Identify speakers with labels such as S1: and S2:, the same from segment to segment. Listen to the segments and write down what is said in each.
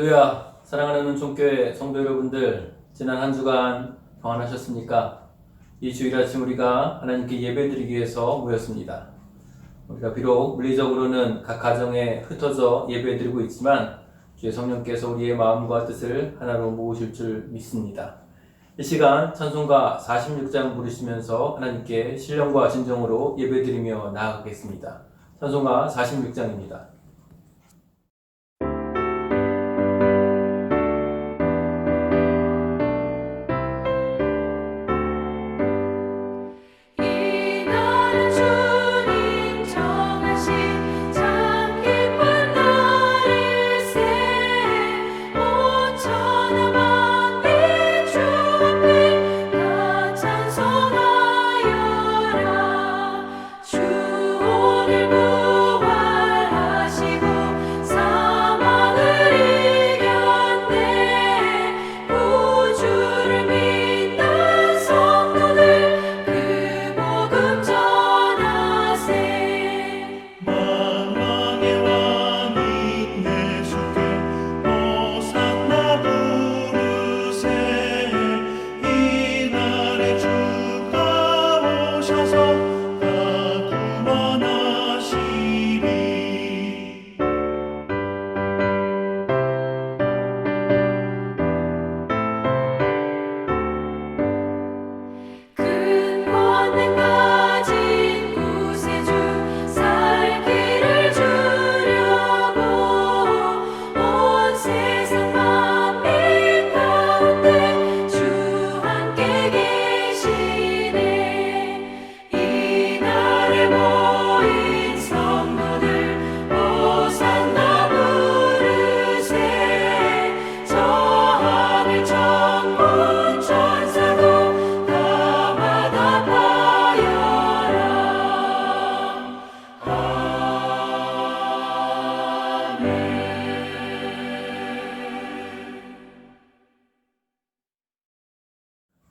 S1: 할렐루야. 사랑하는 은총교회 성도 여러분들, 지난 한 주간 평안하셨습니까? 이 주일 아침 우리가 하나님께 예배드리기 위해서 모였습니다. 우리가 비록 물리적으로는 각 가정에 흩어져 예배드리고 있지만 주의 성령께서 우리의 마음과 뜻을 하나로 모으실 줄 믿습니다. 이 시간 찬송가 46장 부르시면서 하나님께 신령과 진정으로 예배드리며 나아가겠습니다. 찬송가 46장입니다.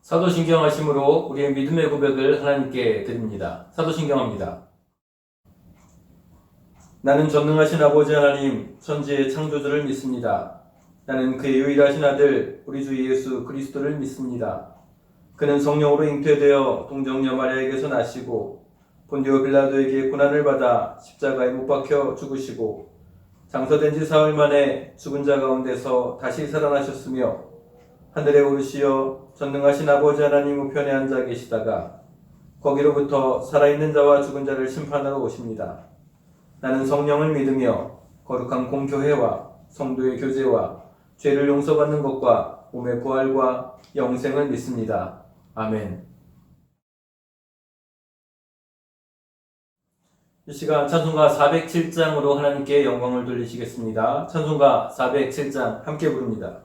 S1: 사도신경하심으로 우리의 믿음의 고백을 하나님께 드립니다. 사도신경합니다. 나는 전능하신 아버지 하나님 천지의 창조주를 믿습니다. 나는 그의 유일하신 아들 우리 주 예수 그리스도를 믿습니다. 그는 성령으로 잉태되어 동정녀 마리아에게서 나시고 본디오 빌라도에게 고난을 받아 십자가에 못 박혀 죽으시고 장서된 지 사흘 만에 죽은 자 가운데서 다시 살아나셨으며 하늘에 오르시어 전능하신 아버지 하나님 우편에 앉아 계시다가 거기로부터 살아있는 자와 죽은 자를 심판하러 오십니다. 나는 성령을 믿으며 거룩한 공교회와 성도의 교제와 죄를 용서받는 것과 몸의 부활과 영생을 믿습니다. 아멘. 이 시간 찬송가 407장으로 하나님께 영광을 돌리시겠습니다. 찬송가 407장 함께 부릅니다.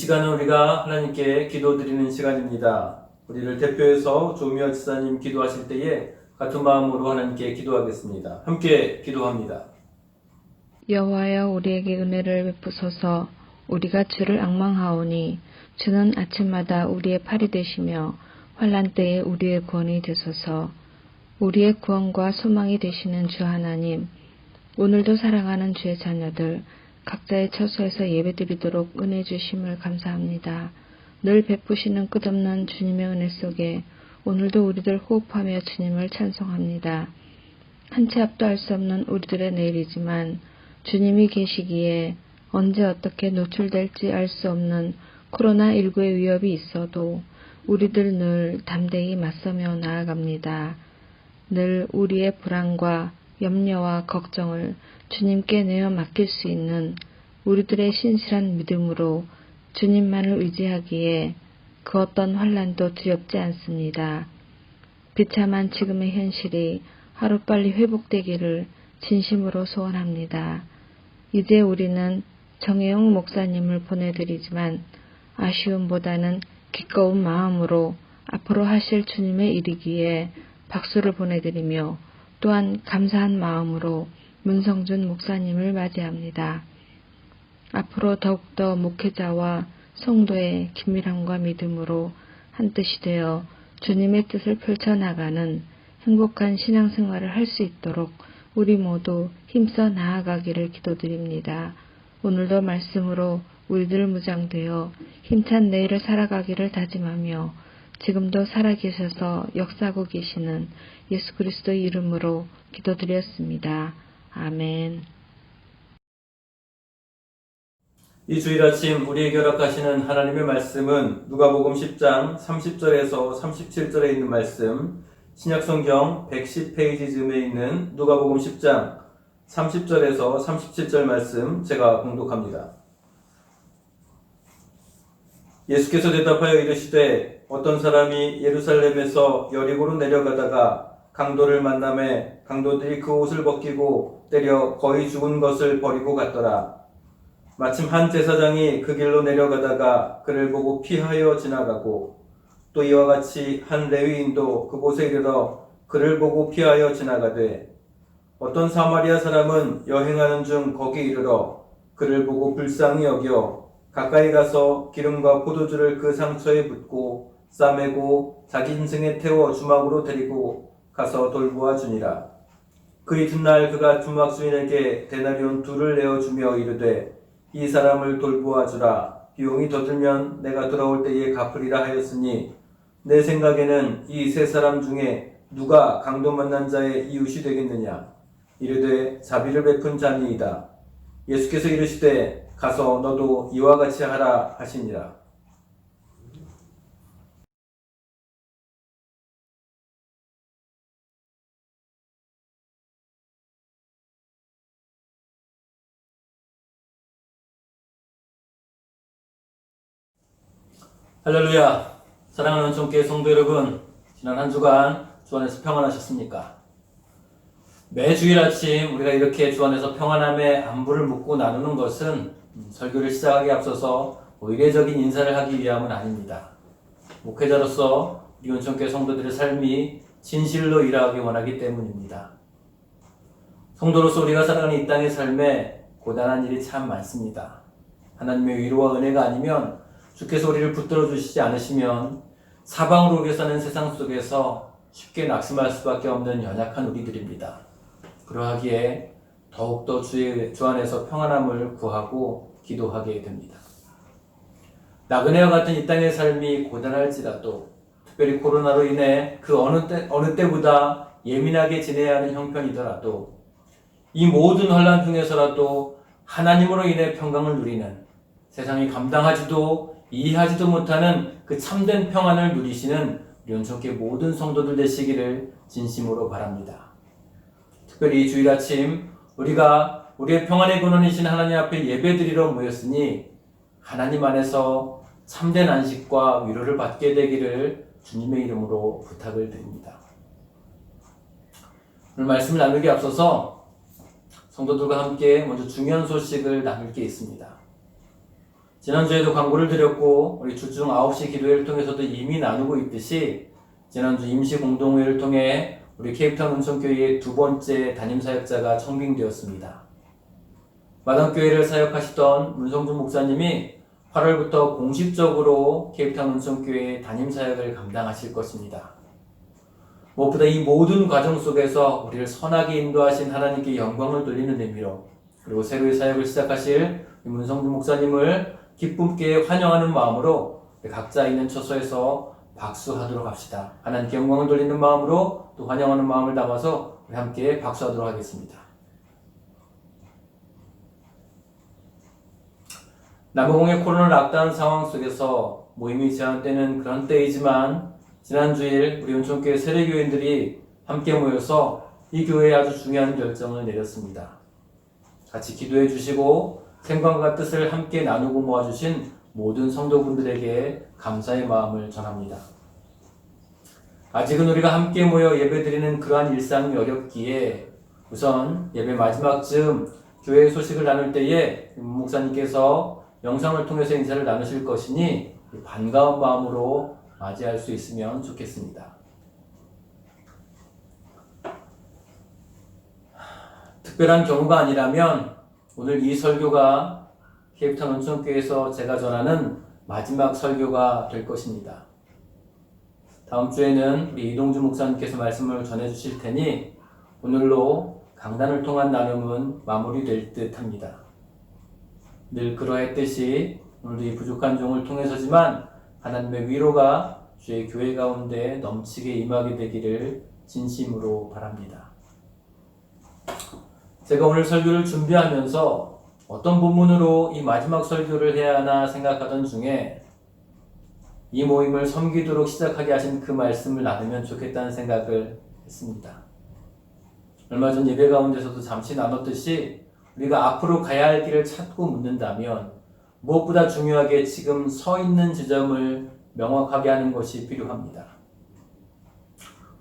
S1: 시간은 우리가 하나님께 기도드리는 시간입니다. 우리를 대표해서 조미화 지사님 기도하실 때에 같은 마음으로 하나님께 기도하겠습니다. 함께 기도합니다.
S2: 여호와여, 우리에게 은혜를 베푸소서. 우리가 주를 앙망하오니 주는 아침마다 우리의 팔이 되시며 환난 때에 우리의 구원이 되소서. 우리의 구원과 소망이 되시는 주 하나님, 오늘도 사랑하는 주의 자녀들 각자의 처소에서 예배드리도록 은혜 주심을 감사합니다. 늘 베푸시는 끝없는 주님의 은혜 속에 오늘도 우리들 호흡하며 주님을 찬송합니다. 한 치 앞도 알 수 없는 우리들의 내일이지만 주님이 계시기에 언제 어떻게 노출될지 알 수 없는 코로나19의 위협이 있어도 우리들 늘 담대히 맞서며 나아갑니다. 늘 우리의 불안과 염려와 걱정을 주님께 내어 맡길 수 있는 우리들의 신실한 믿음으로 주님만을 의지하기에 그 어떤 환난도 두렵지 않습니다. 비참한 지금의 현실이 하루빨리 회복되기를 진심으로 소원합니다. 이제 우리는 정혜용 목사님을 보내드리지만 아쉬움보다는 기꺼운 마음으로 앞으로 하실 주님의 일이기에 박수를 보내드리며 또한 감사한 마음으로 문성준 목사님을 맞이합니다. 앞으로 더욱더 목회자와 성도의 긴밀함과 믿음으로 한뜻이 되어 주님의 뜻을 펼쳐나가는 행복한 신앙생활을 할 수 있도록 우리 모두 힘써 나아가기를 기도드립니다. 오늘도 말씀으로 우리들 무장되어 힘찬 내일을 살아가기를 다짐하며 지금도 살아계셔서 역사하고 계시는 예수 그리스도의 이름으로 기도드렸습니다. 아멘.
S1: 이 주일 아침 우리에게 허락하시는 하나님의 말씀은 누가복음 10장 30절에서 37절에 있는 말씀, 신약성경 110페이지 즈음에 있는 누가복음 10장 30절에서 37절 말씀 제가 봉독합니다. 예수께서 대답하여 이르시되 어떤 사람이 예루살렘에서 여리고로 내려가다가 강도를 만나매 강도들이 그 옷을 벗기고 때려 거의 죽은 것을 버리고 갔더라. 마침 한 제사장이 그 길로 내려가다가 그를 보고 피하여 지나가고 또 이와 같이 한 레위인도 그곳에 이르러 그를 보고 피하여 지나가되 어떤 사마리아 사람은 여행하는 중 거기 이르러 그를 보고 불쌍히 여겨 가까이 가서 기름과 포도주를 그 상처에 붓고 싸매고 자기 인승에 태워 주막으로 데리고 가서 돌보아 주니라. 그 이튿날 그가 주막 주인에게 데나리온 2를 내어주며 이르되 이 사람을 돌보아 주라. 비용이 더 들면 내가 돌아올 때에 갚으리라 하였으니 내 생각에는 이 세 사람 중에 누가 강도 만난 자의 이웃이 되겠느냐. 이르되 자비를 베푼 자니이다. 예수께서 이르시되 가서 너도 이와 같이 하라 하시니라. 할렐루야. 사랑하는 전교회 성도 여러분, 지난 한 주간 주 안에서 평안하셨습니까? 매주일 아침 우리가 이렇게 주 안에서 평안함의 안부를 묻고 나누는 것은 설교를 시작하기에 앞서서 의례적인 인사를 하기 위함은 아닙니다. 목회자로서 우리 온천교회 성도들의 삶이 진실로 일하기 원하기 때문입니다. 성도로서 우리가 살아가는 이 땅의 삶에 고단한 일이 참 많습니다. 하나님의 위로와 은혜가 아니면 주께서 우리를 붙들어 주시지 않으시면 사방으로 우리가 사는 세상 속에서 쉽게 낙심할 수밖에 없는 연약한 우리들입니다. 그러하기에 더욱더 주 안에서 평안함을 구하고 기도하게 됩니다. 나그네와 같은 이 땅의 삶이 고단할지라도 특별히 코로나로 인해 그 어느 때보다 예민하게 지내야 하는 형편이더라도 이 모든 혼란 중에서라도 하나님으로 인해 평강을 누리는 세상이 감당하지도 이해하지도 못하는 그 참된 평안을 누리시는 우리 온천교회 모든 성도들 되시기를 진심으로 바랍니다. 특별히 주일 아침 우리가 우리의 평안의 근원이신 하나님 앞에 예배드리러 모였으니 하나님 안에서 참된 안식과 위로를 받게 되기를 주님의 이름으로 부탁을 드립니다. 오늘 말씀을 나누기에 앞서서 성도들과 함께 먼저 중요한 소식을 나눌 게 있습니다. 지난주에도 광고를 드렸고 우리 주중 9시 기도회를 통해서도 이미 나누고 있듯이 지난주 임시 공동회를 통해 우리 케이프타운 은총교회의 두 번째 담임사역자가 청빙되었습니다. 마당교회를 사역하시던 문성준 목사님이 8월부터 공식적으로 케이프타운 은총교회의 담임사역을 감당하실 것입니다. 무엇보다 이 모든 과정 속에서 우리를 선하게 인도하신 하나님께 영광을 돌리는 의미로, 그리고 새로이 사역을 시작하실 문성준 목사님을 기쁨께 환영하는 마음으로 각자 있는 처소에서 박수하도록 합시다. 하나님께 영광을 돌리는 마음으로 또 환영하는 마음을 담아서 우리 함께 박수하도록 하겠습니다. 남아공의 코로나 락다운 상황 속에서 모임이 제한되는 그런 때이지만 지난 주일 우리 은총교회 세례교인들이 함께 모여서 이 교회에 아주 중요한 결정을 내렸습니다. 같이 기도해 주시고 생각과 뜻을 함께 나누고 모아주신 모든 성도분들에게 감사의 마음을 전합니다. 아직은 우리가 함께 모여 예배드리는 그러한 일상이 어렵기에 우선 예배 마지막 즈음 교회 소식을 나눌 때에 목사님께서 영상을 통해서 인사를 나누실 것이니 반가운 마음으로 맞이할 수 있으면 좋겠습니다. 특별한 경우가 아니라면 오늘 이 설교가 케이프타운 은총교회에서 제가 전하는 마지막 설교가 될 것입니다. 다음 주에는 우리 이동주 목사님께서 말씀을 전해주실 테니 오늘로 강단을 통한 나눔은 마무리될 듯 합니다. 늘 그러했듯이 오늘도 이 부족한 종을 통해서지만 하나님의 위로가 주의 교회 가운데 넘치게 임하게 되기를 진심으로 바랍니다. 제가 오늘 설교를 준비하면서 어떤 본문으로 이 마지막 설교를 해야 하나 생각하던 중에 이 모임을 섬기도록 시작하게 하신 그 말씀을 나누면 좋겠다는 생각을 했습니다. 얼마 전 예배 가운데서도 잠시 나눴듯이 우리가 앞으로 가야 할 길을 찾고 묻는다면 무엇보다 중요하게 지금 서 있는 지점을 명확하게 하는 것이 필요합니다.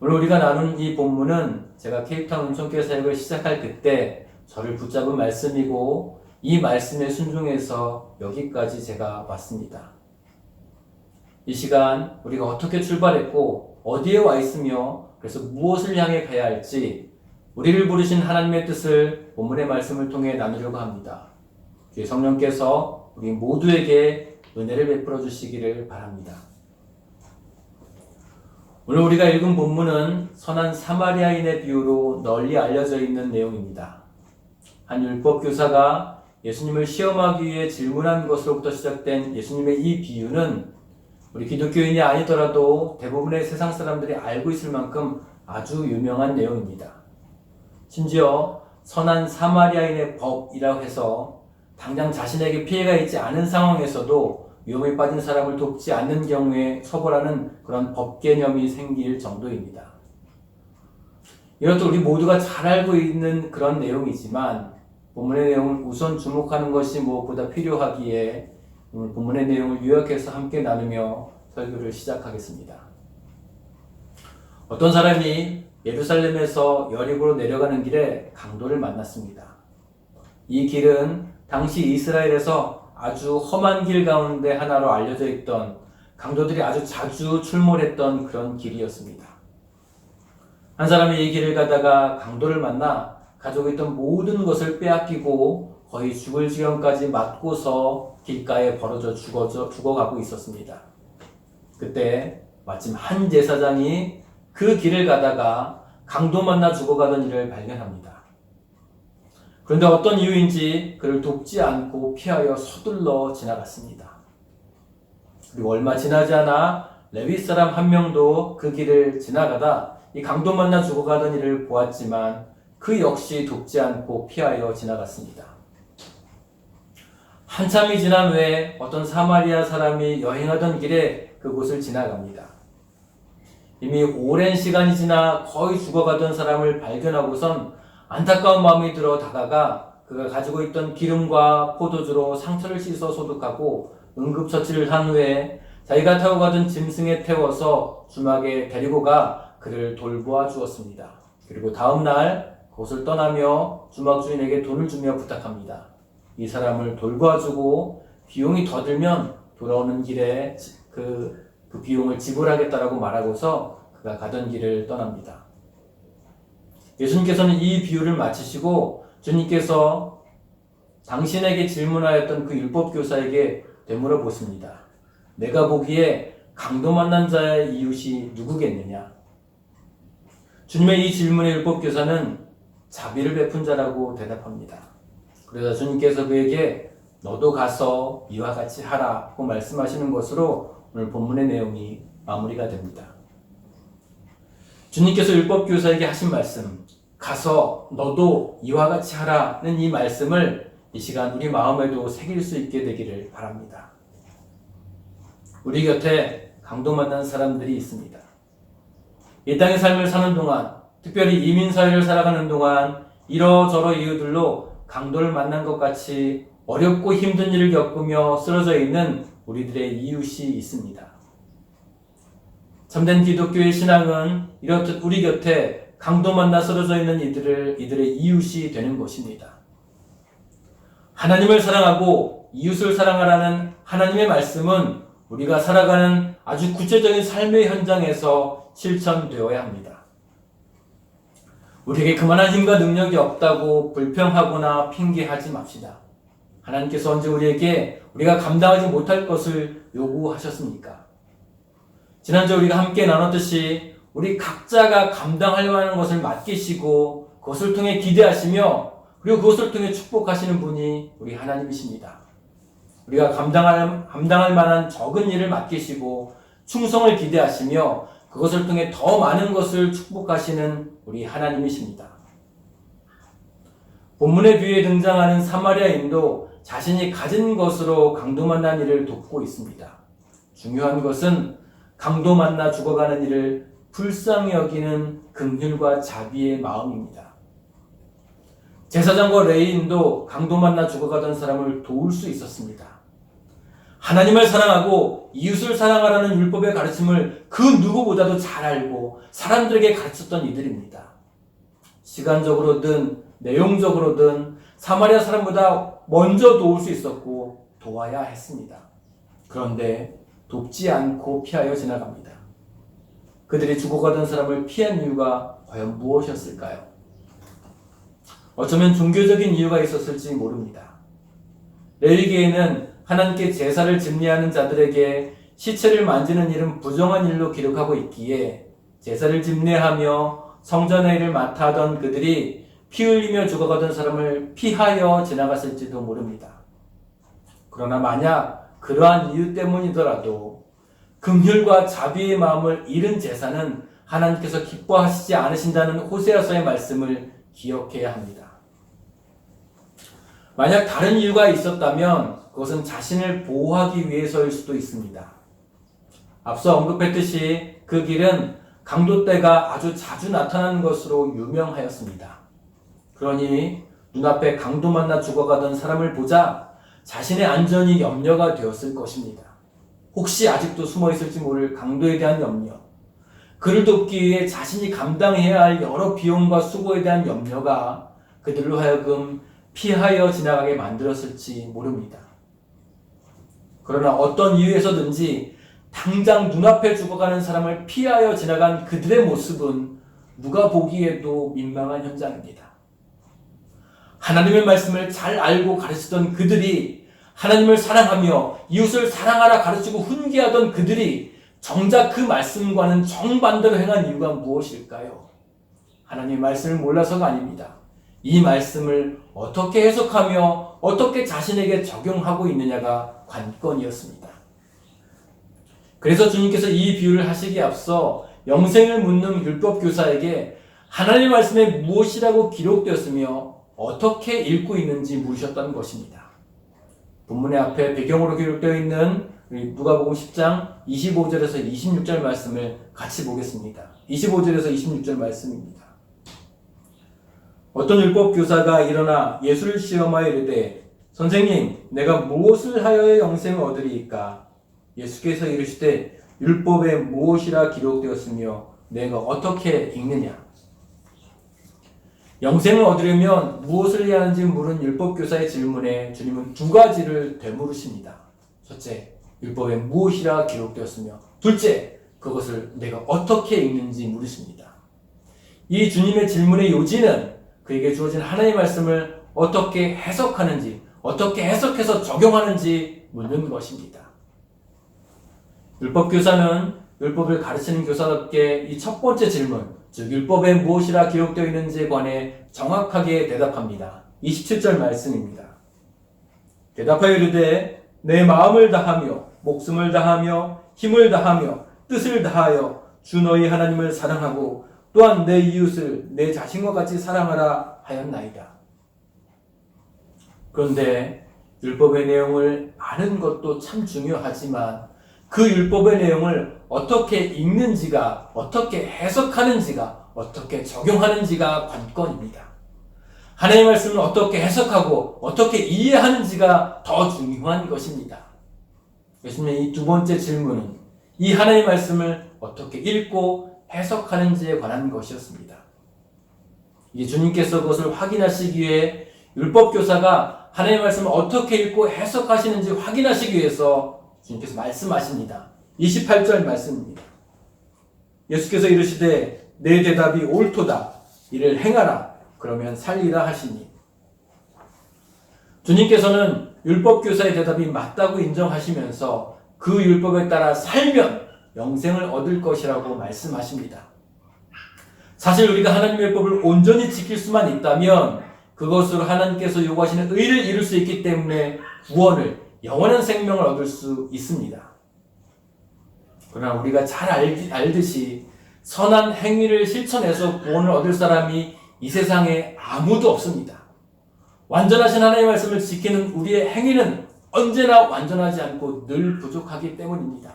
S1: 오늘 우리가 나눈 이 본문은 제가 케이프타운 은총교회 사역을 시작할 그때 저를 붙잡은 말씀이고 이 말씀에 순종해서 여기까지 제가 왔습니다. 이 시간 우리가 어떻게 출발했고 어디에 와 있으며 그래서 무엇을 향해 가야 할지 우리를 부르신 하나님의 뜻을 본문의 말씀을 통해 나누려고 합니다. 주의 성령께서 우리 모두에게 은혜를 베풀어 주시기를 바랍니다. 오늘 우리가 읽은 본문은 선한 사마리아인의 비유로 널리 알려져 있는 내용입니다. 한 율법교사가 예수님을 시험하기 위해 질문한 것으로부터 시작된 예수님의 이 비유는 우리 기독교인이 아니더라도 대부분의 세상 사람들이 알고 있을 만큼 아주 유명한 내용입니다. 심지어 선한 사마리아인의 법이라고 해서 당장 자신에게 피해가 있지 않은 상황에서도 위험에 빠진 사람을 돕지 않는 경우에 처벌하는 그런 법 개념이 생길 정도입니다. 이것도 우리 모두가 잘 알고 있는 그런 내용이지만 본문의 내용을 우선 주목하는 것이 무엇보다 필요하기에 오늘 본문의 내용을 요약해서 함께 나누며 설교를 시작하겠습니다. 어떤 사람이 예루살렘에서 여리고로 내려가는 길에 강도를 만났습니다. 이 길은 당시 이스라엘에서 아주 험한 길 가운데 하나로 알려져 있던 강도들이 아주 자주 출몰했던 그런 길이었습니다. 한 사람이 이 길을 가다가 강도를 만나 가지고 있던 모든 것을 빼앗기고 거의 죽을 지경까지 맞고서 길가에 벌어져 죽어가고 있었습니다. 그때 마침 한 제사장이 그 길을 가다가 강도 만나 죽어가던 이를 발견합니다. 그런데 어떤 이유인지 그를 돕지 않고 피하여 서둘러 지나갔습니다. 그리고 얼마 지나지 않아 레위 사람 한 명도 그 길을 지나가다 이 강도 만나 죽어가던 이를 보았지만 그 역시 돕지 않고 피하여 지나갔습니다. 한참이 지난 후에 어떤 사마리아 사람이 여행하던 길에 그곳을 지나갑니다. 이미 오랜 시간이 지나 거의 죽어가던 사람을 발견하고선 안타까운 마음이 들어 다가가 그가 가지고 있던 기름과 포도주로 상처를 씻어 소독하고 응급처치를 한 후에 자기가 타고 가던 짐승에 태워서 주막에 데리고 가 그를 돌보아 주었습니다. 그리고 다음 날 그곳을 떠나며 주막 주인에게 돈을 주며 부탁합니다. 이 사람을 돌보아 주고 비용이 더 들면 돌아오는 길에 그 비용을 지불하겠다라고 말하고서 그가 가던 길을 떠납니다. 예수님께서는 이 비유를 마치시고 주님께서 당신에게 질문하였던 그 율법교사에게 되물어 보십니다. 내가 보기에 강도 만난 자의 이웃이 누구겠느냐? 주님의 이 질문에 율법교사는 자비를 베푼 자라고 대답합니다. 그러자 주님께서 그에게 너도 가서 이와 같이 하라고 말씀하시는 것으로 오늘 본문의 내용이 마무리가 됩니다. 주님께서 율법교사에게 하신 말씀, 가서 너도 이와 같이 하라는 이 말씀을 이 시간 우리 마음에도 새길 수 있게 되기를 바랍니다. 우리 곁에 강도 만난 사람들이 있습니다. 이 땅의 삶을 사는 동안, 특별히 이민사회를 살아가는 동안 이러저러 이유들로 강도를 만난 것 같이 어렵고 힘든 일을 겪으며 쓰러져 있는 우리들의 이웃이 있습니다. 참된 기독교의 신앙은 이렇듯 우리 곁에 강도 만나 쓰러져 있는 이들의 이웃이 되는 것입니다. 하나님을 사랑하고 이웃을 사랑하라는 하나님의 말씀은 우리가 살아가는 아주 구체적인 삶의 현장에서 실천되어야 합니다. 우리에게 그만한 힘과 능력이 없다고 불평하거나 핑계하지 맙시다. 하나님께서 언제 우리에게 우리가 감당하지 못할 것을 요구하셨습니까? 지난주 우리가 함께 나눴듯이 우리 각자가 감당할 만한 것을 맡기시고 그것을 통해 기대하시며 그리고 그것을 통해 축복하시는 분이 우리 하나님이십니다. 우리가 감당할 만한 적은 일을 맡기시고 충성을 기대하시며 그것을 통해 더 많은 것을 축복하시는 우리 하나님이십니다. 본문의 비유에 등장하는 사마리아인도 자신이 가진 것으로 강도 만난 이를 돕고 있습니다. 중요한 것은 강도 만나 죽어가는 이를 불쌍히 여기는 긍휼과 자비의 마음입니다. 제사장과 레위인도 강도 만나 죽어가던 사람을 도울 수 있었습니다. 하나님을 사랑하고 이웃을 사랑하라는 율법의 가르침을 그 누구보다도 잘 알고 사람들에게 가르쳤던 이들입니다. 시간적으로든 내용적으로든 사마리아 사람보다 먼저 도울 수 있었고 도와야 했습니다. 그런데 돕지 않고 피하여 지나갑니다. 그들이 죽어가던 사람을 피한 이유가 과연 무엇이었을까요? 어쩌면 종교적인 이유가 있었을지 모릅니다. 레위기에는 하나님께 제사를 집례하는 자들에게 시체를 만지는 일은 부정한 일로 기록하고 있기에 제사를 집례하며 성전의 일을 맡아 하던 그들이 피 흘리며 죽어가던 사람을 피하여 지나갔을지도 모릅니다. 그러나 만약 그러한 이유 때문이더라도 긍휼과 자비의 마음을 잃은 제사는 하나님께서 기뻐하시지 않으신다는 호세아서의 말씀을 기억해야 합니다. 만약 다른 이유가 있었다면 그것은 자신을 보호하기 위해서일 수도 있습니다. 앞서 언급했듯이 그 길은 강도 때가 아주 자주 나타나는 것으로 유명하였습니다. 그러니 눈앞에 강도 만나 죽어가던 사람을 보자 자신의 안전이 염려가 되었을 것입니다. 혹시 아직도 숨어있을지 모를 강도에 대한 염려, 그를 돕기 위해 자신이 감당해야 할 여러 비용과 수고에 대한 염려가 그들로 하여금 피하여 지나가게 만들었을지 모릅니다. 그러나 어떤 이유에서든지 당장 눈앞에 죽어가는 사람을 피하여 지나간 그들의 모습은 누가 보기에도 민망한 현장입니다. 하나님의 말씀을 잘 알고 가르치던 그들이, 하나님을 사랑하며 이웃을 사랑하라 가르치고 훈계하던 그들이 정작 그 말씀과는 정반대로 행한 이유가 무엇일까요? 하나님의 말씀을 몰라서가 아닙니다. 이 말씀을 어떻게 해석하며 어떻게 자신에게 적용하고 있느냐가 관건이었습니다. 그래서 주님께서 이 비유를 하시기에 앞서 영생을 묻는 율법교사에게 하나님의 말씀에 무엇이라고 기록되었으며 어떻게 읽고 있는지 물으셨던 것입니다. 본문의 앞에 배경으로 기록되어 있는 누가복음 10장 25절에서 26절 말씀을 같이 보겠습니다. 25절에서 26절 말씀입니다. 어떤 율법교사가 일어나 예수를 시험하여 이르되 선생님, 내가 무엇을 하여야 영생을 얻으리이까? 예수께서 이르시되 율법에 무엇이라 기록되었으며 내가 어떻게 읽느냐? 영생을 얻으려면 무엇을 해야 하는지 물은 율법교사의 질문에 주님은 두 가지를 되물으십니다. 첫째, 율법에 무엇이라 기록되었으며 둘째, 그것을 내가 어떻게 읽는지 물으십니다. 이 주님의 질문의 요지는 그에게 주어진 하나님의 말씀을 어떻게 해석하는지, 어떻게 해석해서 적용하는지 묻는 것입니다. 율법교사는 율법을 가르치는 교사답게 이 첫 번째 질문, 즉 율법에 무엇이라 기록되어 있는지에 관해 정확하게 대답합니다. 27절 말씀입니다. 대답하여 이르되 내 마음을 다하며 목숨을 다하며 힘을 다하며 뜻을 다하여 주 너희 하나님을 사랑하고 또한 내 이웃을 내 자신과 같이 사랑하라 하였나이다. 그런데 율법의 내용을 아는 것도 참 중요하지만 그 율법의 내용을 어떻게 읽는지가, 어떻게 해석하는지가, 어떻게 적용하는지가 관건입니다. 하나님의 말씀을 어떻게 해석하고 어떻게 이해하는지가 더 중요한 것입니다. 예수님의 이 두 번째 질문은 이 하나님의 말씀을 어떻게 읽고 해석하는지에 관한 것이었습니다. 이 주님께서 그것을 확인하시기 위해 율법교사가 하나님의 말씀을 어떻게 읽고 해석하시는지 확인하시기 위해서 주님께서 말씀하십니다. 28절 말씀입니다. 예수께서 이르시되 내 대답이 옳도다. 이를 행하라. 그러면 살리라 하시니. 주님께서는 율법교사의 대답이 맞다고 인정하시면서 그 율법에 따라 살면 영생을 얻을 것이라고 말씀하십니다. 사실 우리가 하나님의 율법을 온전히 지킬 수만 있다면 그것으로 하나님께서 요구하시는 의를 이룰 수 있기 때문에 구원을, 영원한 생명을 얻을 수 있습니다. 그러나 우리가 잘 알듯이 선한 행위를 실천해서 구원을 얻을 사람이 이 세상에 아무도 없습니다. 완전하신 하나님의 말씀을 지키는 우리의 행위는 언제나 완전하지 않고 늘 부족하기 때문입니다.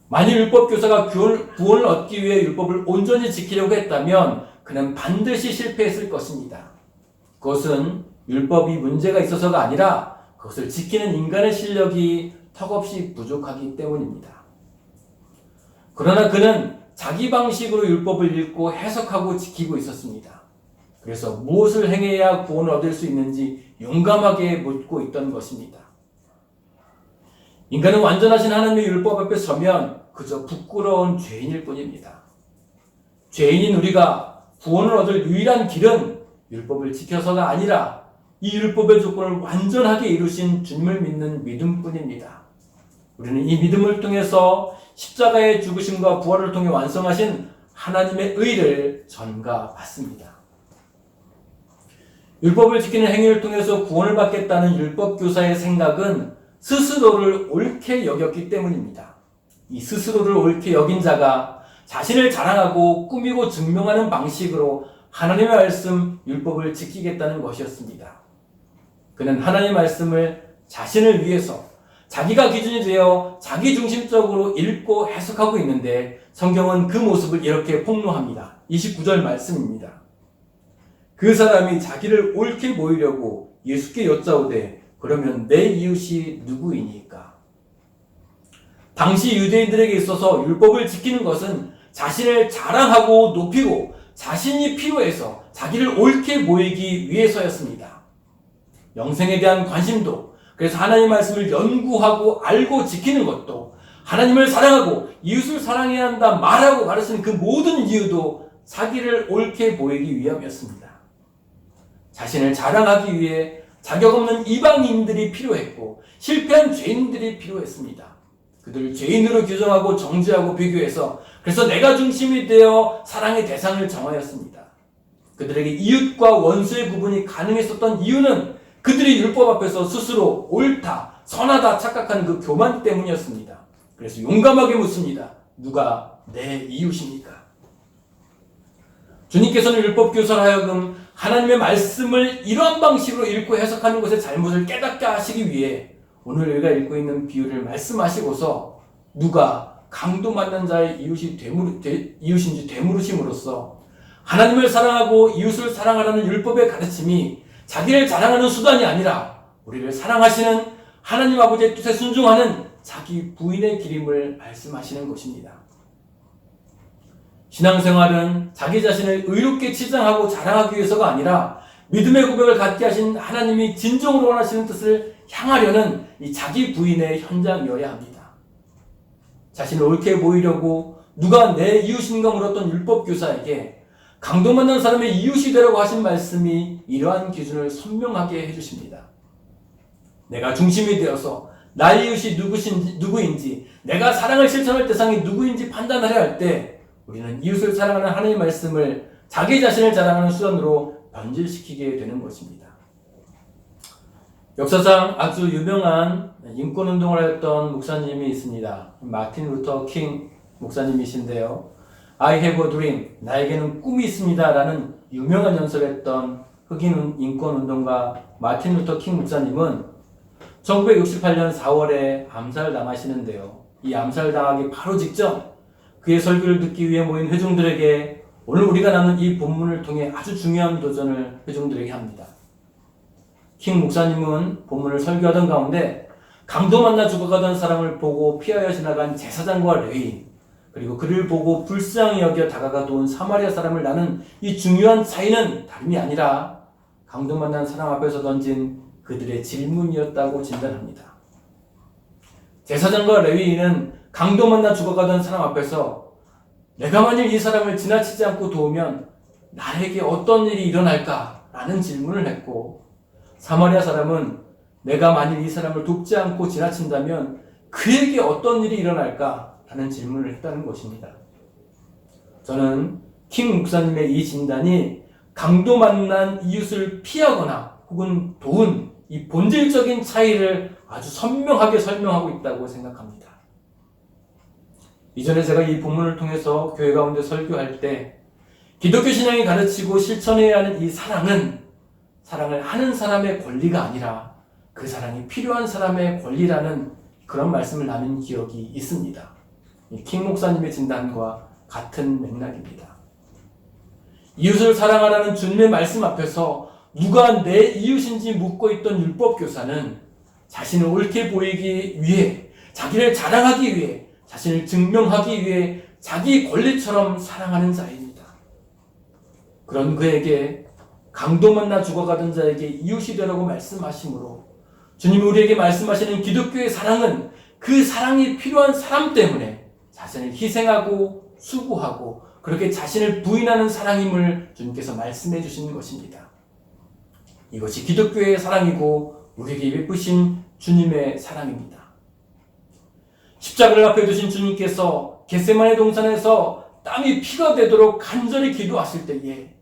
S1: 만일 율법교사가 구원을 얻기 위해 율법을 온전히 지키려고 했다면 그는 반드시 실패했을 것입니다. 그것은 율법이 문제가 있어서가 아니라 그것을 지키는 인간의 실력이 턱없이 부족하기 때문입니다. 그러나 그는 자기 방식으로 율법을 읽고 해석하고 지키고 있었습니다. 그래서 무엇을 행해야 구원을 얻을 수 있는지 용감하게 묻고 있던 것입니다. 인간은 완전하신 하나님의 율법 앞에 서면 그저 부끄러운 죄인일 뿐입니다. 죄인인 우리가 구원을 얻을 유일한 길은 율법을 지켜서가 아니라 이 율법의 조건을 완전하게 이루신 주님을 믿는 믿음뿐입니다. 우리는 이 믿음을 통해서 십자가의 죽으심과 부활을 통해 완성하신 하나님의 의를 전가받습니다. 율법을 지키는 행위를 통해서 구원을 받겠다는 율법교사의 생각은 스스로를 옳게 여겼기 때문입니다. 이 스스로를 옳게 여긴 자가 자신을 자랑하고 꾸미고 증명하는 방식으로 하나님의 말씀, 율법을 지키겠다는 것이었습니다. 그는 하나님의 말씀을 자신을 위해서 자기가 기준이 되어 자기중심적으로 읽고 해석하고 있는데 성경은 그 모습을 이렇게 폭로합니다. 29절 말씀입니다. 그 사람이 자기를 옳게 보이려고 예수께 여짜오되 그러면 내 이웃이 누구이니까? 당시 유대인들에게 있어서 율법을 지키는 것은 자신을 자랑하고 높이고 자신이 필요해서 자기를 옳게 보이기 위해서였습니다. 영생에 대한 관심도, 그래서 하나님의 말씀을 연구하고 알고 지키는 것도, 하나님을 사랑하고 이웃을 사랑해야 한다 말하고 가르치는 그 모든 이유도 자기를 옳게 보이기 위함이었습니다. 자신을 자랑하기 위해 자격 없는 이방인들이 필요했고 실패한 죄인들이 필요했습니다. 그들을 죄인으로 규정하고 정죄하고 비교해서 그래서 내가 중심이 되어 사랑의 대상을 정하였습니다. 그들에게 이웃과 원수의 구분이 가능했었던 이유는 그들이 율법 앞에서 스스로 옳다, 선하다 착각하는 그 교만 때문이었습니다. 그래서 용감하게 묻습니다. 누가 내 이웃입니까? 주님께서는 율법교사로 하여금 하나님의 말씀을 이러한 방식으로 읽고 해석하는 것의 잘못을 깨닫게 하시기 위해 오늘 우리가 읽고 있는 비유를 말씀하시고서 누가 강도 맞는 자의 이웃인지 되물으심으로써 하나님을 사랑하고 이웃을 사랑하라는 율법의 가르침이 자기를 자랑하는 수단이 아니라 우리를 사랑하시는 하나님 아버지의 뜻에 순종하는 자기 부인의 길임을 말씀하시는 것입니다. 신앙생활은 자기 자신을 의롭게 치장하고 자랑하기 위해서가 아니라 믿음의 고백을 갖게 하신 하나님이 진정으로 원하시는 뜻을 향하려는 이 자기 부인의 현장이어야 합니다. 자신을 옳게 보이려고 누가 내 이웃인가 물었던 율법교사에게 강도 만난 사람의 이웃이 되라고 하신 말씀이 이러한 기준을 선명하게 해주십니다. 내가 중심이 되어서 나의 이웃이 누구인지, 내가 사랑을 실천할 대상이 누구인지 판단하려 할 때 우리는 이웃을 사랑하는 하나님의 말씀을 자기 자신을 자랑하는 수단으로 변질시키게 되는 것입니다. 역사상 아주 유명한 인권운동을 했던 목사님이 있습니다. 마틴 루터 킹 목사님이신데요. I have a dream, 나에게는 꿈이 있습니다 라는 유명한 연설을 했던 흑인 인권운동가 마틴 루터 킹 목사님은 1968년 4월에 암살당하시는데요. 이 암살당하기 바로 직전 그의 설교를 듣기 위해 모인 회중들에게 오늘 우리가 나눈 이 본문을 통해 아주 중요한 도전을 회중들에게 합니다. 킹 목사님은 본문을 설교하던 가운데 강도 만나 죽어가던 사람을 보고 피하여 지나간 제사장과 레위인, 그리고 그를 보고 불쌍히 여겨 다가가 도운 사마리아 사람을 나눈 이 중요한 차이는 다름이 아니라 강도 만난 사람 앞에서 던진 그들의 질문이었다고 진단합니다. 제사장과 레위인은 강도 만나 죽어가던 사람 앞에서 내가 만일 이 사람을 지나치지 않고 도우면 나에게 어떤 일이 일어날까? 라는 질문을 했고, 사마리아 사람은 내가 만일 이 사람을 돕지 않고 지나친다면 그에게 어떤 일이 일어날까? 라는 질문을 했다는 것입니다. 저는 킹 목사님의 이 진단이 강도 만난 이웃을 피하거나 혹은 도운 이 본질적인 차이를 아주 선명하게 설명하고 있다고 생각합니다. 이전에 제가 이 본문을 통해서 교회 가운데 설교할 때 기독교 신앙이 가르치고 실천해야 하는 이 사랑은 사랑을 하는 사람의 권리가 아니라 그 사랑이 필요한 사람의 권리라는 그런 말씀을 나눈 기억이 있습니다. 킹 목사님의 진단과 같은 맥락입니다. 이웃을 사랑하라는 주님의 말씀 앞에서 누가 내 이웃인지 묻고 있던 율법교사는 자신을 옳게 보이기 위해, 자기를 자랑하기 위해, 자신을 증명하기 위해 자기 권리처럼 사랑하는 자입니다. 그런 그에게 강도 만나 죽어가던 자에게 이웃이 되라고 말씀하시므로 주님이 우리에게 말씀하시는 기독교의 사랑은 그 사랑이 필요한 사람 때문에 자신을 희생하고 수고하고 그렇게 자신을 부인하는 사랑임을 주님께서 말씀해 주시는 것입니다. 이것이 기독교의 사랑이고 우리에게 베푸신 주님의 사랑입니다. 십자가를 앞에 두신 주님께서 겟세마네 동산에서 땀이 피가 되도록 간절히 기도하실 때에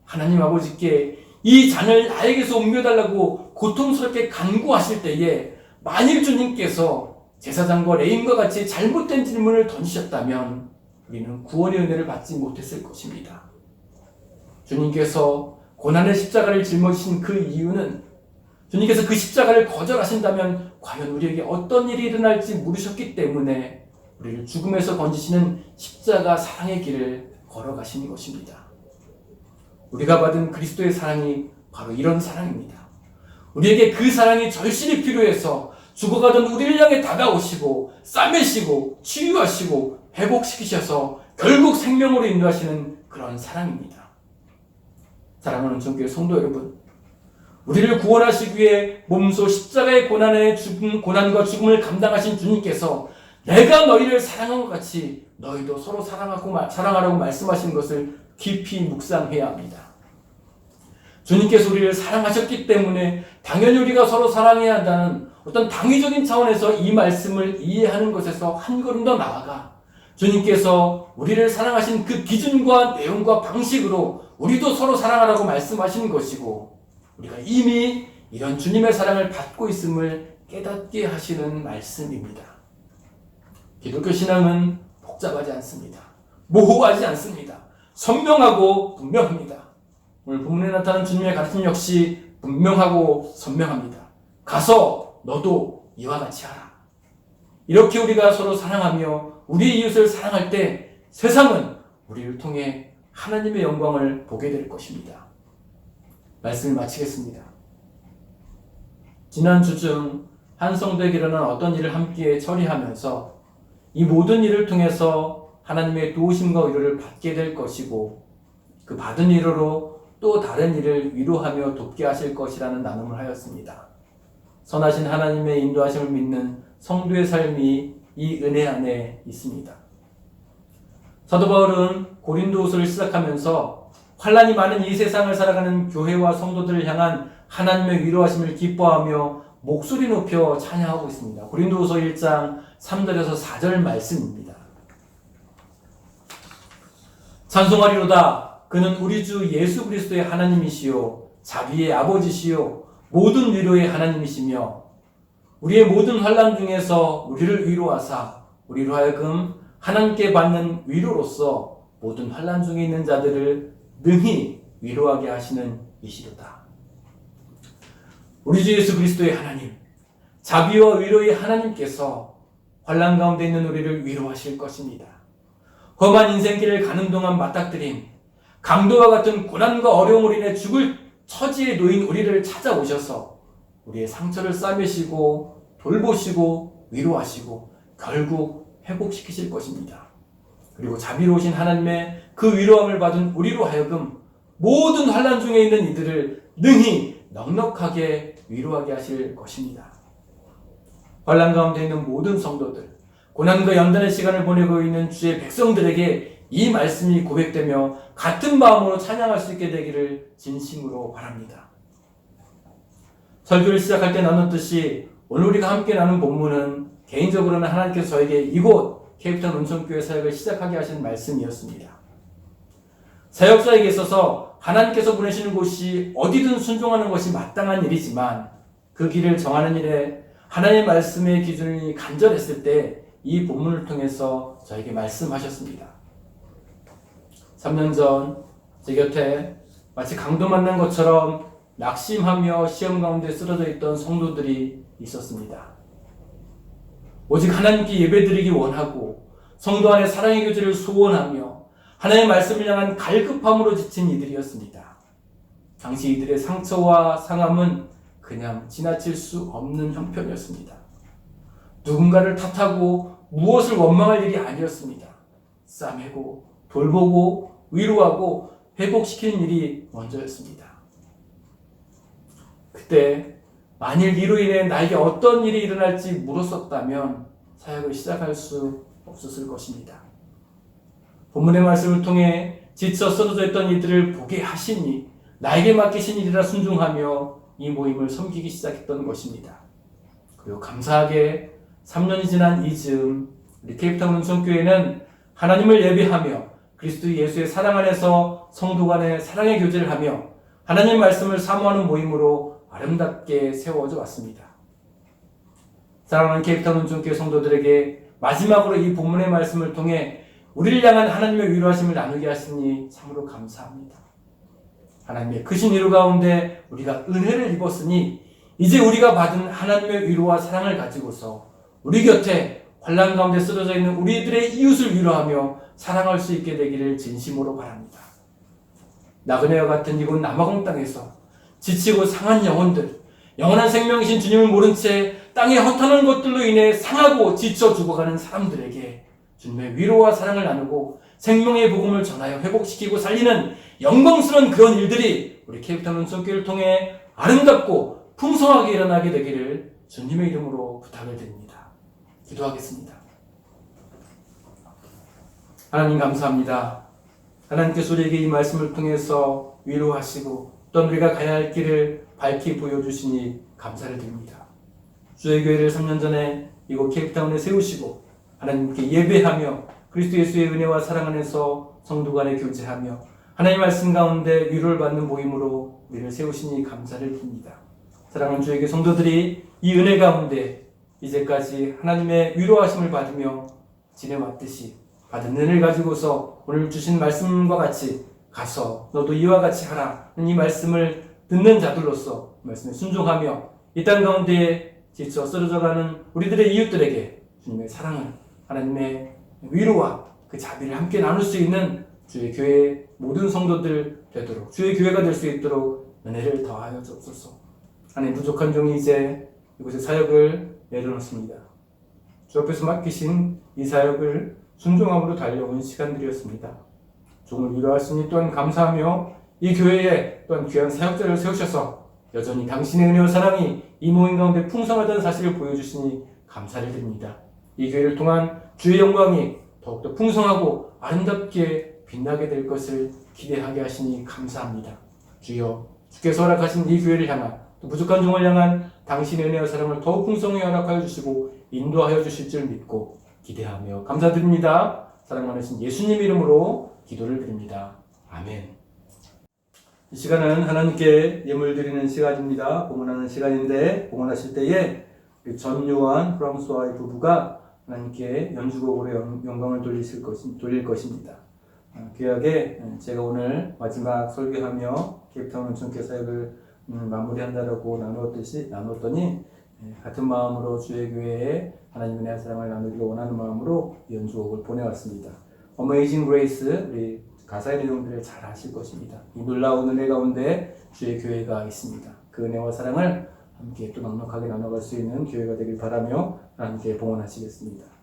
S1: 하나님 아버지께 이 잔을 나에게서 옮겨달라고 고통스럽게 간구하실 때에 만일 주님께서 제사장과 레인과 같이 잘못된 질문을 던지셨다면 우리는 구원의 은혜를 받지 못했을 것입니다. 주님께서 고난의 십자가를 짊어지신 그 이유는 주님께서 그 십자가를 거절하신다면 과연 우리에게 어떤 일이 일어날지 물으셨기 때문에 우리를 죽음에서 건지시는 십자가 사랑의 길을 걸어가신 것입니다. 우리가 받은 그리스도의 사랑이 바로 이런 사랑입니다. 우리에게 그 사랑이 절실히 필요해서 죽어가던 우리를 향해 다가오시고 싸매시고 치유하시고 회복시키셔서 결국 생명으로 인도하시는 그런 사랑입니다. 사랑하는 전교회 성도 여러분, 우리를 구원하시기 위해 몸소 십자가의 고난과 죽음을 감당하신 주님께서 내가 너희를 사랑한 것 같이 너희도 서로 사랑하라고 말씀하신 것을 깊이 묵상해야 합니다. 주님께서 우리를 사랑하셨기 때문에 당연히 우리가 서로 사랑해야 한다는 어떤 당위적인 차원에서 이 말씀을 이해하는 것에서 한 걸음 더 나아가 주님께서 우리를 사랑하신 그 기준과 내용과 방식으로 우리도 서로 사랑하라고 말씀하시는 것이고 우리가 이미 이런 주님의 사랑을 받고 있음을 깨닫게 하시는 말씀입니다. 기독교 신앙은 복잡하지 않습니다. 모호하지 않습니다. 선명하고 분명합니다. 오늘 본문에 나타난 주님의 가르침 역시 분명하고 선명합니다. 가서 너도 이와 같이 하라. 이렇게 우리가 서로 사랑하며 우리 이웃을 사랑할 때 세상은 우리를 통해 하나님의 영광을 보게 될 것입니다. 말씀을 마치겠습니다. 지난 주중 한성도에게 일어난 어떤 일을 함께 처리하면서 이 모든 일을 통해서 하나님의 도우심과 위로를 받게 될 것이고 그 받은 위로로 또 다른 이를 위로하며 돕게 하실 것이라는 나눔을 하였습니다. 선하신 하나님의 인도하심을 믿는 성도의 삶이 이 은혜 안에 있습니다. 사도 바울은 고린도후서를 시작하면서 환난이 많은 이 세상을 살아가는 교회와 성도들을 향한 하나님의 위로하심을 기뻐하며 목소리 높여 찬양하고 있습니다. 고린도후서 1장 3절에서 4절 말씀입니다. 찬송하리로다. 그는 우리 주 예수 그리스도의 하나님이시요 자비의 아버지시요 모든 위로의 하나님이시며 우리의 모든 환난 중에서 우리를 위로하사 우리로 하여금 하나님께 받는 위로로서 모든 환난 중에 있는 자들을 능히 위로하게 하시는 이시로다. 우리 주 예수 그리스도의 하나님, 자비와 위로의 하나님께서 환난 가운데 있는 우리를 위로하실 것입니다. 험한 인생길을 가는 동안 맞닥뜨린 강도와 같은 고난과 어려움으로 인해 죽을 처지에 놓인 우리를 찾아오셔서 우리의 상처를 싸매시고 돌보시고 위로하시고 결국 회복시키실 것입니다. 그리고 자비로우신 하나님의 그 위로함을 받은 우리로 하여금 모든 환난 중에 있는 이들을 능히 넉넉하게 위로하게 하실 것입니다. 환난 가운데 있는 모든 성도들, 고난과 연단의 시간을 보내고 있는 주의 백성들에게 이 말씀이 고백되며 같은 마음으로 찬양할 수 있게 되기를 진심으로 바랍니다. 설교를 시작할 때 나눴듯이 오늘 우리가 함께 나눈 본문은 개인적으로는 하나님께서 저에게 이곳 케이프타운 온천교회 사역을 시작하게 하신 말씀이었습니다. 사역자에게 있어서 하나님께서 보내시는 곳이 어디든 순종하는 것이 마땅한 일이지만 그 길을 정하는 일에 하나님의 말씀의 기준이 간절했을 때 이 본문을 통해서 저에게 말씀하셨습니다. 3년 전 제 곁에 마치 강도 만난 것처럼 낙심하며 시험 가운데 쓰러져 있던 성도들이 있었습니다. 오직 하나님께 예배드리기 원하고 성도 안에 사랑의 교제를 소원하며 하나님의 말씀을 향한 갈급함으로 지친 이들이었습니다. 당시 이들의 상처와 상함은 그냥 지나칠 수 없는 형편이었습니다. 누군가를 탓하고 무엇을 원망할 일이 아니었습니다. 싸매고 돌보고 위로하고 회복시키는 일이 먼저였습니다. 그때 만일 이로 인해 나에게 어떤 일이 일어날지 물었었다면 사역을 시작할 수 없었을 것입니다. 본문의 말씀을 통해 지쳐 쓰러져 있던 이들을 보게 하시니 나에게 맡기신 일이라 순종하며 이 모임을 섬기기 시작했던 것입니다. 그리고 감사하게 3년이 지난 이즈음 우리 케이프타운 온천교회는 하나님을 예배하며 그리스도 예수의 사랑 안에서 성도 간의 사랑의 교제를 하며 하나님의 말씀을 사모하는 모임으로 아름답게 세워져 왔습니다. 사랑하는 케이프타운 온천교회 성도들에게 마지막으로 이 본문의 말씀을 통해 우리를 향한 하나님의 위로하심을 나누게 하시니 참으로 감사합니다. 하나님의 크신 위로 가운데 우리가 은혜를 입었으니 이제 우리가 받은 하나님의 위로와 사랑을 가지고서 우리 곁에 환난 가운데 쓰러져 있는 우리들의 이웃을 위로하며 사랑할 수 있게 되기를 진심으로 바랍니다. 나그네와 같은 이곳 남아공 땅에서 지치고 상한 영혼들, 영원한 생명이신 주님을 모른 채 땅에 허탄한 것들로 인해 상하고 지쳐 죽어가는 사람들에게 주님의 위로와 사랑을 나누고 생명의 복음을 전하여 회복시키고 살리는 영광스러운 그런 일들이 우리 케이프타운 온천교회를 통해 아름답고 풍성하게 일어나게 되기를 주님의 이름으로 부탁을 드립니다. 기도하겠습니다. 하나님 감사합니다. 하나님께서 우리에게 이 말씀을 통해서 위로하시고 또 우리가 가야 할 길을 밝히 보여주시니 감사를 드립니다. 주의 교회를 3년 전에 이곳 케이프타운에 세우시고 하나님께 예배하며 그리스도 예수의 은혜와 사랑 안에서 성도 간에 교제하며 하나님의 말씀 가운데 위로를 받는 모임으로 우리를 세우시니 감사를 드립니다. 사랑하는 주에게 성도들이 이 은혜 가운데 이제까지 하나님의 위로하심을 받으며 지내왔듯이 받은 은혜를 가지고서 오늘 주신 말씀과 같이 가서 너도 이와 같이 하라 이 말씀을 듣는 자들로서 말씀에 순종하며 이 땅 가운데 지쳐 쓰러져가는 우리들의 이웃들에게 주님의 사랑을 하나님의 위로와 그 자비를 함께 나눌 수 있는 주의 교회 모든 성도들 되도록 주의 교회가 될 수 있도록 은혜를 더하여 주옵소서. 하나님 부족한 종이 이제 이곳에 사역을 내려놓습니다. 주 앞에서 맡기신 이 사역을 순종함으로 달려온 시간들이었습니다. 종을 위로하시니 또한 감사하며 이 교회에 또한 귀한 사역자를 세우셔서 여전히 당신의 은혜와 사랑이 이 모임 가운데 풍성하다는 사실을 보여주시니 감사를 드립니다. 이 교회를 통한 주의 영광이 더욱더 풍성하고 아름답게 빛나게 될 것을 기대하게 하시니 감사합니다. 주여, 주께서 허락하신 이 교회를 향한 또 부족한 종을 향한 당신의 은혜와 사랑을 더욱 풍성히 허락하여 주시고 인도하여 주실 줄 믿고 기대하며 감사드립니다. 사랑 많으신 예수님 이름으로 기도를 드립니다. 아멘. 이 시간은 하나님께 예물 드리는 시간입니다. 봉헌하는 시간인데 봉헌하실 때에 전요한 프랑스와의 부부가 하나님께 연주곡으로 영광을 돌릴 것입니다. 귀하게 제가 오늘 마지막 설교하며 케이프타운 온천교 사역을 마무리한다라고 나눴더니 같은 마음으로 주의 교회에 하나님의 은혜와 사랑을 나누기를 원하는 마음으로 연주곡을 보내왔습니다. Amazing Grace, 우리 가사의 내용들을 잘 아실 것입니다. 이 놀라운 은혜 가운데 주의 교회가 있습니다. 그 은혜와 사랑을 함께 또 넉넉하게 나눠갈 수 있는 교회가 되길 바라며 함께 봉헌하시겠습니다.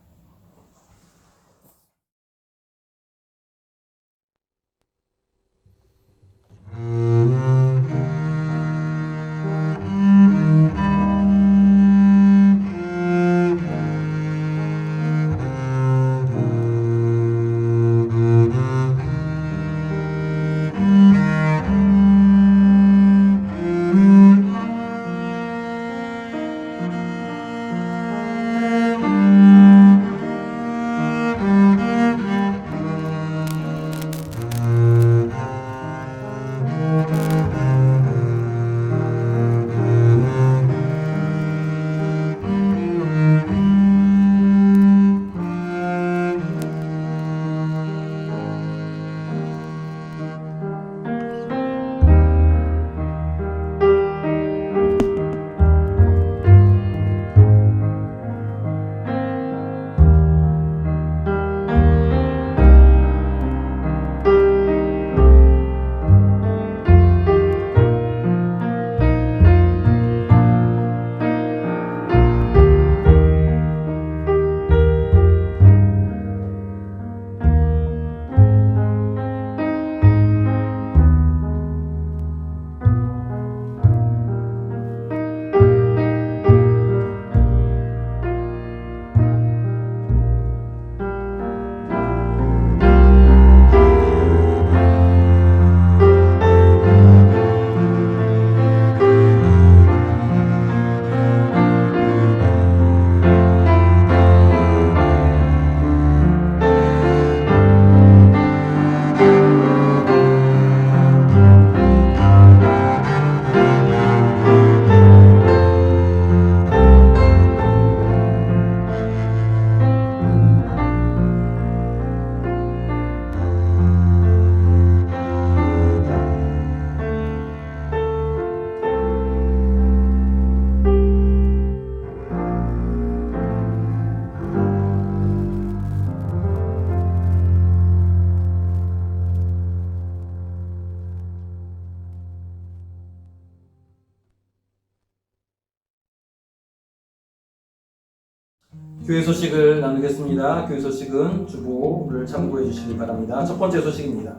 S1: 교회 소식을 나누겠습니다. 교회 소식은 주보를 참고해 주시기 바랍니다. 첫 번째 소식입니다.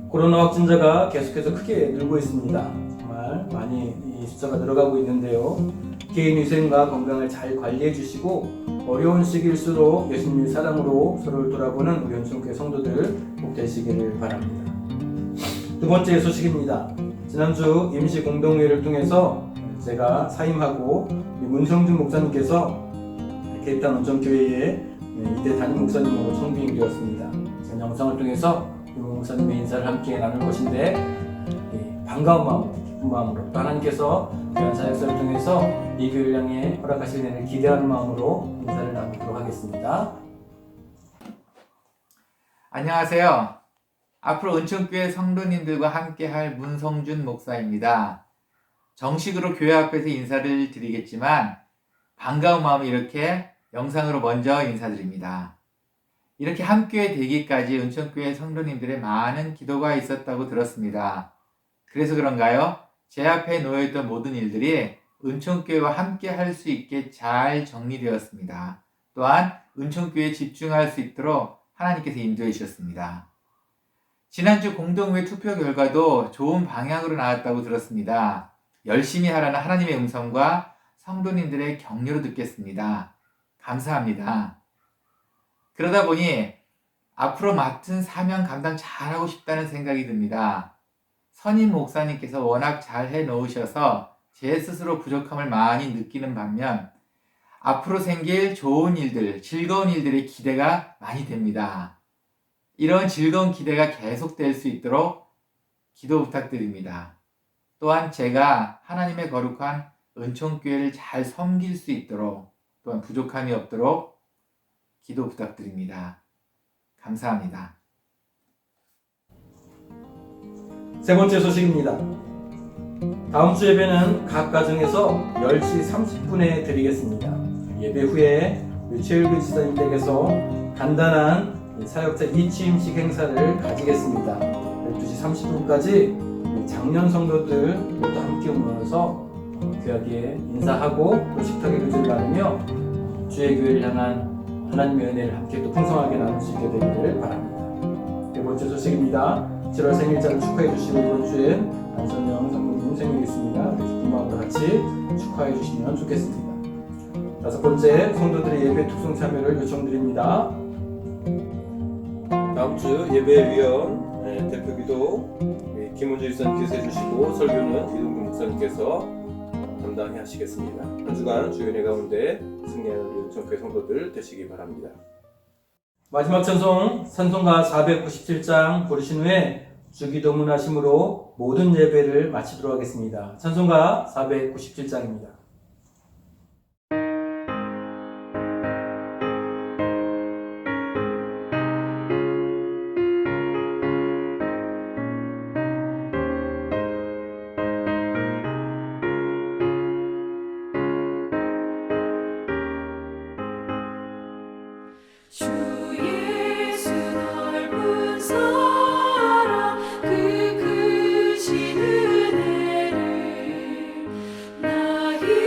S1: 코로나 확진자가 계속해서 크게 늘고 있습니다. 정말 많이 이 숫자가 늘어가고 있는데요. 개인 위생과 건강을 잘 관리해 주시고 어려운 시기일수록 예수님의 사랑으로 서로를 돌아보는 우리 온천교회 성도들 꼭 되시기를 바랍니다. 두 번째 소식입니다. 지난주 임시 공동회의를 통해서 제가 사임하고 문성준 목사님께서 케이프타운 온천교회에 이대 담임 목사님으로 청빙되었습니다. 제 영상을 통해서 이 목사님의 인사를 함께 나눌 것인데 반가운 마음, 기쁜 마음으로 또 하나님께서 귀한 사역사를 통해서 이 교회를 향해 허락하실 은혜를 기대하는 마음으로 인사를 나누도록 하겠습니다.
S3: 안녕하세요. 앞으로 은총교회 성도님들과 함께할 문성준 목사입니다. 정식으로 교회 앞에서 인사를 드리겠지만 반가운 마음에 이렇게 영상으로 먼저 인사드립니다. 이렇게 함께 되기까지 은총교회 성도님들의 많은 기도가 있었다고 들었습니다. 그래서 그런가요? 제 앞에 놓여있던 모든 일들이 은총교회와 함께 할 수 있게 잘 정리되었습니다. 또한 은총교회에 집중할 수 있도록 하나님께서 인도해 주셨습니다. 지난주 공동회 투표 결과도 좋은 방향으로 나왔다고 들었습니다. 열심히 하라는 하나님의 음성과 성도님들의 격려로 듣겠습니다. 감사합니다. 그러다 보니 앞으로 맡은 사명 감당 잘하고 싶다는 생각이 듭니다. 선임 목사님께서 워낙 잘 해놓으셔서 제 스스로 부족함을 많이 느끼는 반면 앞으로 생길 좋은 일들, 즐거운 일들의 기대가 많이 됩니다. 이런 즐거운 기대가 계속될 수 있도록 기도 부탁드립니다. 또한 제가 하나님의 거룩한 은총교회를 잘 섬길 수 있도록 또한 부족함이 없도록 기도 부탁드립니다. 감사합니다.
S1: 세 번째 소식입니다. 다음 주 예배는 각 가정에서 10시 30분에 드리겠습니다. 예배 후에 최일구 지사님 댁에서 간단한 사역자 이취임식 행사를 가지겠습니다. 12시 30분까지 장년 성도들도 함께 모여서 귀하게 인사하고 또 식탁의 교제를 나누며 주의 교회를 향한 하나님의 은혜를 함께 또 풍성하게 나눌 수 있게 되기를 바랍니다. 네 번째 소식입니다. 7월 생일자를 축하해 주시고 이번 주엔 안선영 성모님 생일이있습니다. 기쁜 마음으로 같이 축하해 주시면 좋겠습니다. 다섯 번째, 성도들의 예배 특송 참여를 요청드립니다. 다음 주 예배위원 대표기도 김은주 집사님께서 해주시고 설교는 이동규 목사님께서 담당해 하시겠습니다. 한 주간 주연회 가운데 승리하는 우리 은총교회 성도들 되시기 바랍니다. 마지막 찬송, 찬송가 497장 부르신 후에 주기도문 하심으로 모든 예배를 마치도록 하겠습니다. 찬송가 497장입니다.
S4: 주 예수 넓은 사랑 그 크신 은혜를 나의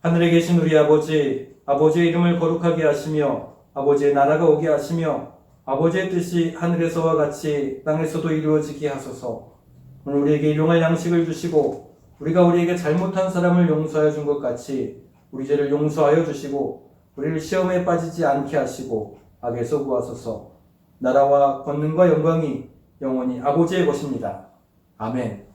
S1: 하늘에 계신 우리 아버지, 아버지의 이름을 거룩하게 하시며 아버지의 나라가 오게 하시며 아버지의 뜻이 하늘에서와 같이 땅에서도 이루어지게 하소서. 오늘 우리에게 일용할 양식을 주시고 우리가 우리에게 잘못한 사람을 용서하여 준 것 같이 우리 죄를 용서하여 주시고 우리를 시험에 빠지지 않게 하시고 악에서 구하소서. 나라와 권능과 영광이 영원히 아버지의 것입니다. 아멘.